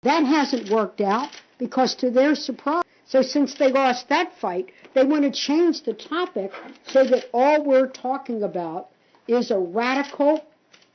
That hasn't worked out because to their surprise, so since they lost that fight, they want to change the topic so that all we're talking about is a radical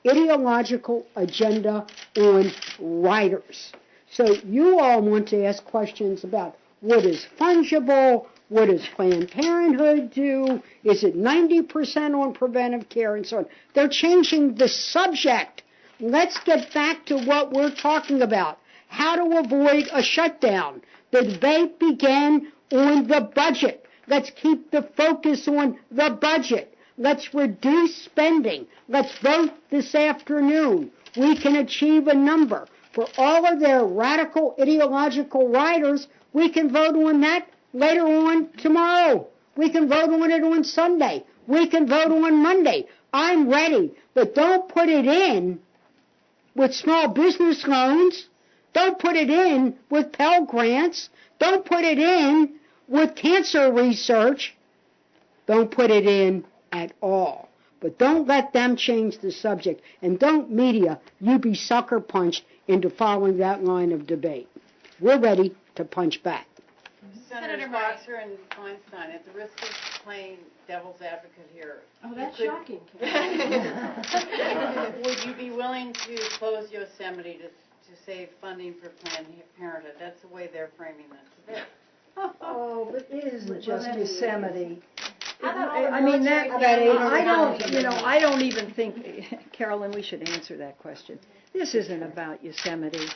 ideological agenda on riders. So you all want to ask questions about what is fungible, what does Planned Parenthood do, is it 90% on preventive care, and so on. They're changing the subject. Let's get back to what we're talking about, how to avoid a shutdown. The debate began on the budget. Let's keep the focus on the budget. Let's reduce spending. Let's vote this afternoon. We can achieve a number. For all of their radical ideological riders, we can vote on that later on tomorrow. We can vote on it on Sunday. We can vote on Monday. I'm ready. But don't put it in with small business loans. Don't put it in with Pell Grants. Don't put it in with cancer research. Don't put it in at all. But don't let them change the subject. And don't, media, you be sucker punched into following that line of debate. We're ready to punch back. Senator Boxer and Feinstein, at the risk of playing devil's advocate here. Oh, that's shocking. Would you be willing to close Yosemite to save funding for Planned Parenthood? That's the way they're framing this. Oh, but it isn't just Yosemite. I mean, that, I don't even think, Carolyn, we should answer that question. This isn't about Yosemite.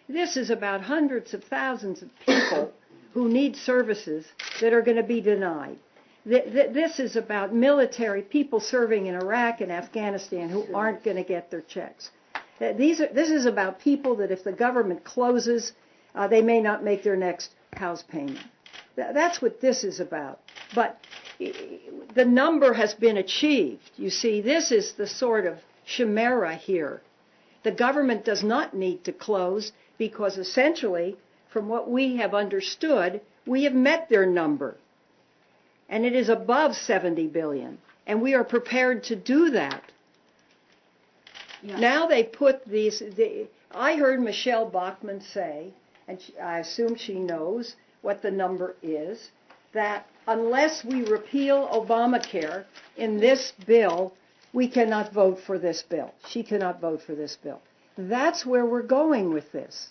This is about hundreds of thousands of people who need services that are going to be denied. This is about military people serving in Iraq and Afghanistan who aren't going to get their checks. This is about people that if the government closes, they may not make their next house payment. That's what this is about. But the number has been achieved. You see, this is the sort of chimera here. The government does not need to close because essentially, from what we have understood, we have met their number. And it is above 70 billion. And we are prepared to do that. Yeah. Now they put these, I heard Michelle Bachmann say, and I assume she knows what the number is, that unless we repeal Obamacare in this bill, we cannot vote for this bill. She cannot vote for this bill. That's where we're going with this.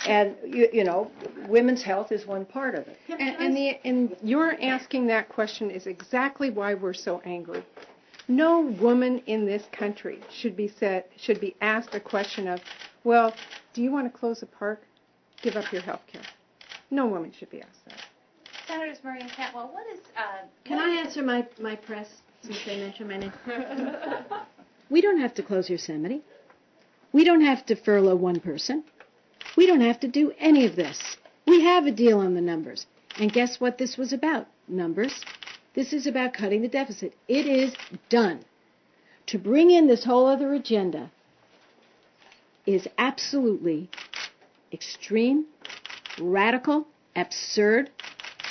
And, you know, women's health is one part of it. And your asking that question is exactly why we're so angry. No woman in this country should be asked a question of, well, do you want to close a park? Give up your health care. No woman should be asked that. Senators Murray and Cantwell, what is... Can I answer my press, since they mentioned my name? We don't have to close Yosemite. We don't have to furlough one person. We don't have to do any of this. We have a deal on the numbers. And guess what this was about? Numbers. This is about cutting the deficit. It is done. To bring in this whole other agenda is absolutely extreme, radical, absurd,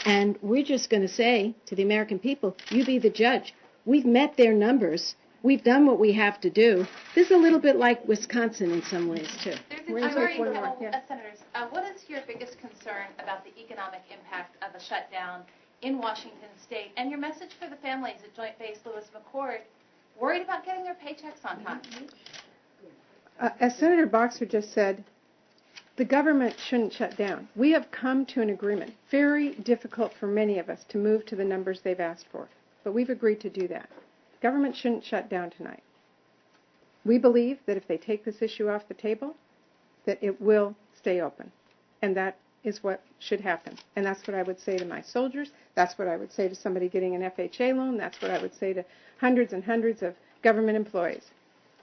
and we're just going to say to the American people, you be the judge. We've met their numbers. We've done what we have to do. This is a little bit like Wisconsin in some ways, too. Senators, what is your biggest concern about the economic impact of a shutdown in Washington State, and your message for the families at Joint Base Lewis McChord worried about getting their paychecks on time? As Senator Boxer just said, the government shouldn't shut down. We have come to an agreement. Very difficult for many of us to move to the numbers they've asked for, but we've agreed to do that. Government shouldn't shut down tonight. We believe that if they take this issue off the table, that it will stay open, and that is what should happen. And that's what I would say to my soldiers. That's what I would say to somebody getting an FHA loan. That's what I would say to hundreds and hundreds of government employees.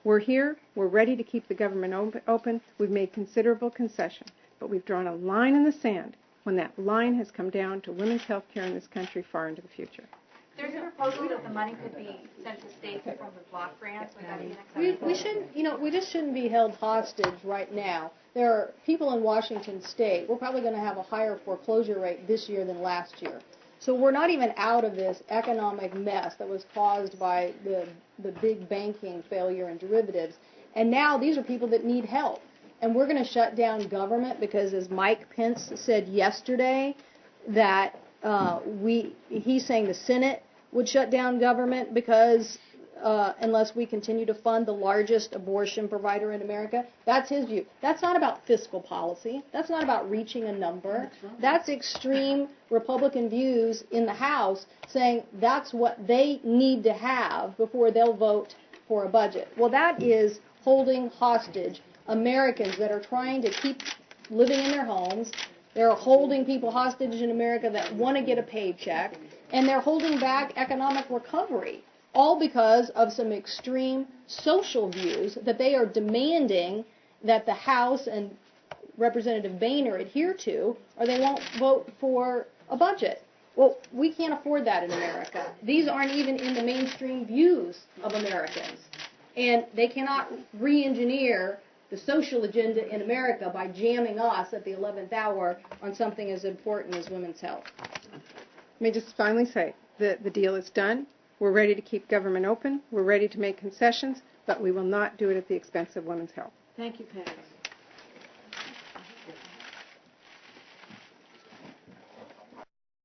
We're here. We're ready to keep the government open. We've made considerable concession, but we've drawn a line in the sand when that line has come down to women's health care in this country far into the future. There's a proposal that the money could be sent to states in form of block grants. We shouldn't, we just shouldn't be held hostage right now. There are people in Washington State. We're probably going to have a higher foreclosure rate this year than last year. So we're not even out of this economic mess that was caused by the big banking failure and derivatives. And now these are people that need help. and we're going to shut down government because, as Mike Pence said yesterday, that he's saying the Senate would shut down government because unless we continue to fund the largest abortion provider in America. That's his view. That's not about fiscal policy. That's not about reaching a number. That's extreme Republican views in the House saying that's what they need to have before they'll vote for a budget. Well, that is holding hostage Americans that are trying to keep living in their homes. They're holding people hostage in America that want to get a paycheck, and they're holding back economic recovery, all because of some extreme social views that they are demanding that the House and Representative Boehner adhere to, or they won't vote for a budget. Well, we can't afford that in America. These aren't even in the mainstream views of Americans. And they cannot re-engineer the social agenda in America by jamming us at the 11th hour on something as important as women's health. Let me just finally say that the deal is done. We're ready to keep government open. We're ready to make concessions, but we will not do it at the expense of women's health. Thank you, Patty.